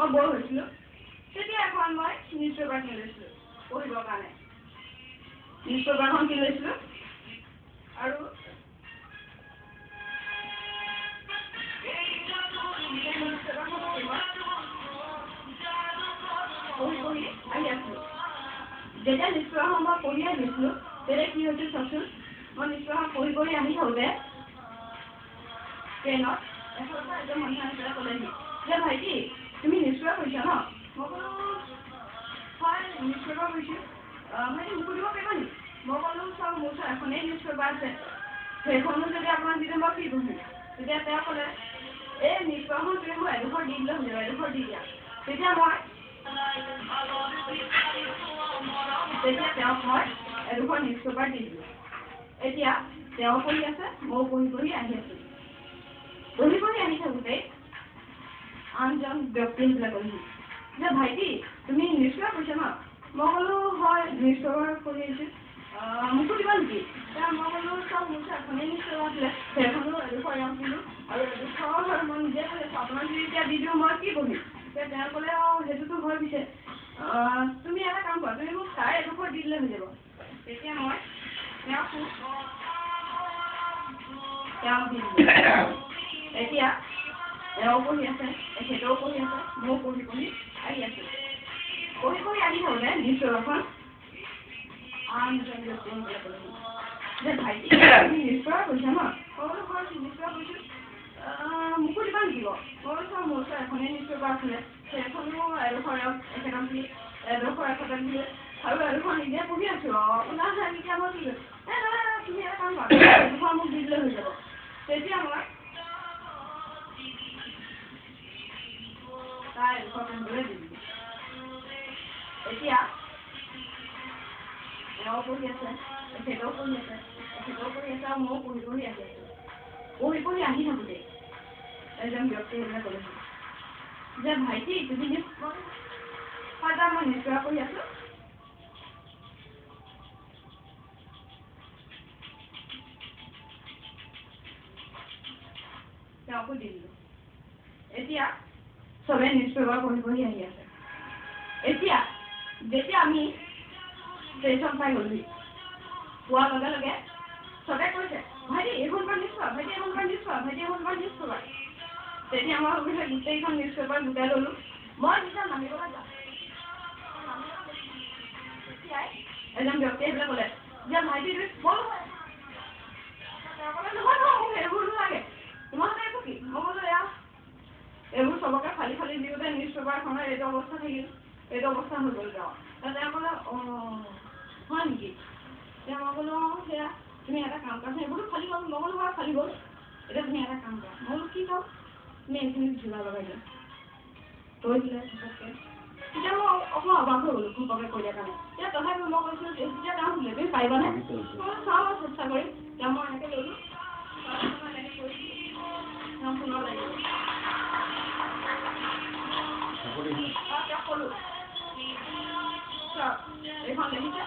মই বৰ হৈছিলোঁ তেতিয়া এখন মই নিউজ পেপাৰ কিনি লৈছিলোঁ পঢ়িবৰ কাৰণে নিউজ পেপাৰখন কিনি লৈছিলোঁ আৰু পঢ়ি আহি আছিলোঁ যেতিয়া নিউজ পেপাৰখন মই পঢ়ি আহিছিলোঁ তেতিয়া কি হৈছিল চাওকচোন মই নিউজ পেপাৰখন পঢ়ি আহি থাকোঁতে ট্ৰেইনত এফালৰ পৰা এজন মানুহ আহি পেলাই ক'লেহি যে ভাইটি তুমি নিউজ পেপাৰ পঢ়িছা ন মই ক'লো হয় নিউজ পেপাৰ পঢ়িছোঁ ভাইটি মোক সুধিব পাৰিবা নেকি মই ক'লো চাওক মোৰ ওচৰত এখনেই নিউজ পেপাৰ আছে সেইখনো যদি আপোনাক দিলে মই কি পঢ়িম তেতিয়া তেওঁ ক'লে এই নিউজ পেপাৰখন তুমি মোক এডোখৰ দি দিলে হৈ যাব এডোখৰ দি দিয়া তেতিয়া তেওঁক মই এডোখৰ নিউজ পেপাৰ দি দিলোঁ এতিয়া তেওঁ পঢ়ি আছে ময়ো পঢ়ি আহি আছোঁ পঢ়ি আহি থাকোঁতে আনজন ব্যক্তি আহিলে ক'লেহি যে ভাইটি তুমি নিউজ পেপাৰ পঢ়িছা ন মই ক'লো হয় নিউজ পেপাৰ পঢ়ি আহিছোঁ মোকো দিবা নেকি এতিয়া মই ক'লো চাওক মোৰ ওচৰত এখনেই নিউজ পেপাৰ আছিলে সেইখনো এডোখৰ এওঁ দিলোঁ আৰু এডোখৰ মই নিজে পঢ়ি আছোঁ আপোনাক যদি এতিয়া দি দিওঁ মই কি পঢ়িম তেতিয়া তেওঁ ক'লে সেইটোতো হয় পিছে তুমি এটা কাম কৰা তুমি মোক তাৰ এডোখৰ দি দিলে হৈ যাব তেতিয়া মই তেওঁক দি দিলোঁ এতিয়া এওঁ পঢ়ি আছে তেখেতেও পঢ়ি আছে ময়ো পঢ়ি আহি আছোঁ পঢ়ি আহি থাকোঁতে নিউজ পেপাৰখন আনজন ব্যক্তি যে ভাইটি তুমি নিউজ পেপাৰ পঢ়িছা ন মই বোলো নিউজ পেপাৰ পঢ়িছোঁ মোকো দিবা নেকি মই বোলো চাওক মোৰ ওচৰত এখনেই নিউজ পেপাৰ আছিলে সেইখনো এডোখৰ এখেতক দিলোঁ এডোখৰ এখেতক দিলোঁ আৰু এডোখৰ নিজে পঢ়ি আছোঁ আপোনাৰ এতিয়া মই কি তুমি এটা কাম কৰা এডোখৰ মোক দি দিলে হৈ যাব তেতিয়া মই তাৰ এডোখৰ পঢ়িবলৈ দি দিলোঁ এতিয়া এওঁ পঢ়ি আছে তেখেতেও পঢ়ি আছে আৰু ময়ো পঢ়ি আহি আছোঁ পঢ়ি আহি থাকোঁতে এজন ব্যক্তি আহিলে ক'লেহি যে ভাইটি তুমি নিউজ হয় মই নিউজ পেপাৰ পঢ়ি আছোঁ তেওঁকো দি দিলোঁ এতিয়া চবে নিউজ পেপাৰ পঢ়ি আহি আছে এতিয়া যেতিয়া আমি ষ্টেচন পাই গ'লোহি পোৱাৰ লগে লগে চবে কৈছে ভাইটি এইখন পৰা নিউজ পেপাৰ ভাইটি এখন পৰা নিউজ পেপাৰ ভাইটি এখন পৰা নিউজ পেপাৰ তেতিয়া মই ভাবিছোঁ গোটেইখন নিউজ পেপাৰ গোটাই ল'লোঁ মই যেতিয়া নামিবলৈ যাওঁ তেতিয়াই এজন ব্যক্তি আহিলে ক'লে যে ভাইটি তুমি বল তেওঁ ক'লে নহয় মোক সেইবোৰ নালাগে তোমালোকে এইবোৰ কি মই ক'লো এয়া এইবোৰ চবকে ফালি দিওঁতে নিউজ পেপাৰখনৰ এইটো অৱস্থা থাকিল এইটো অৱস্থা হৈ গ'ল তেওঁ ক'লে হয় নেকি এতিয়া মই ক'লো সেয়া তুমি এটা কাম কৰা এইবোৰতো ফালি গ'ল মই ক'লো হয় ফালি গ'ল এতিয়া তুমি এটা কাম কৰা মই বোলো কি কাম তুমি এইখিনি ঝোলা লগাই দিয়া কৈ দিলে ঘপককৈ তেতিয়া মই অকণমান অবাক হৈ গ'লোঁ ঘপককৈ কৈ দিয়াৰ কাৰণে এতিয়া তথাপিও মই কৈছিলোঁ তেতিয়া তেওঁ সুধিলে তুমি পাৰিবানে মই চাওঁ মই চেষ্টা কৰিম এতিয়া মই এনেকৈ ল'লোঁ এনেকৈ কৰিছোঁ তেওঁ পুনৰ লাগিব ক'লো এইখন দেখিছে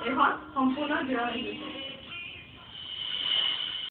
এইখন সম্পূৰ্ণ জোৰা লাগি গৈছে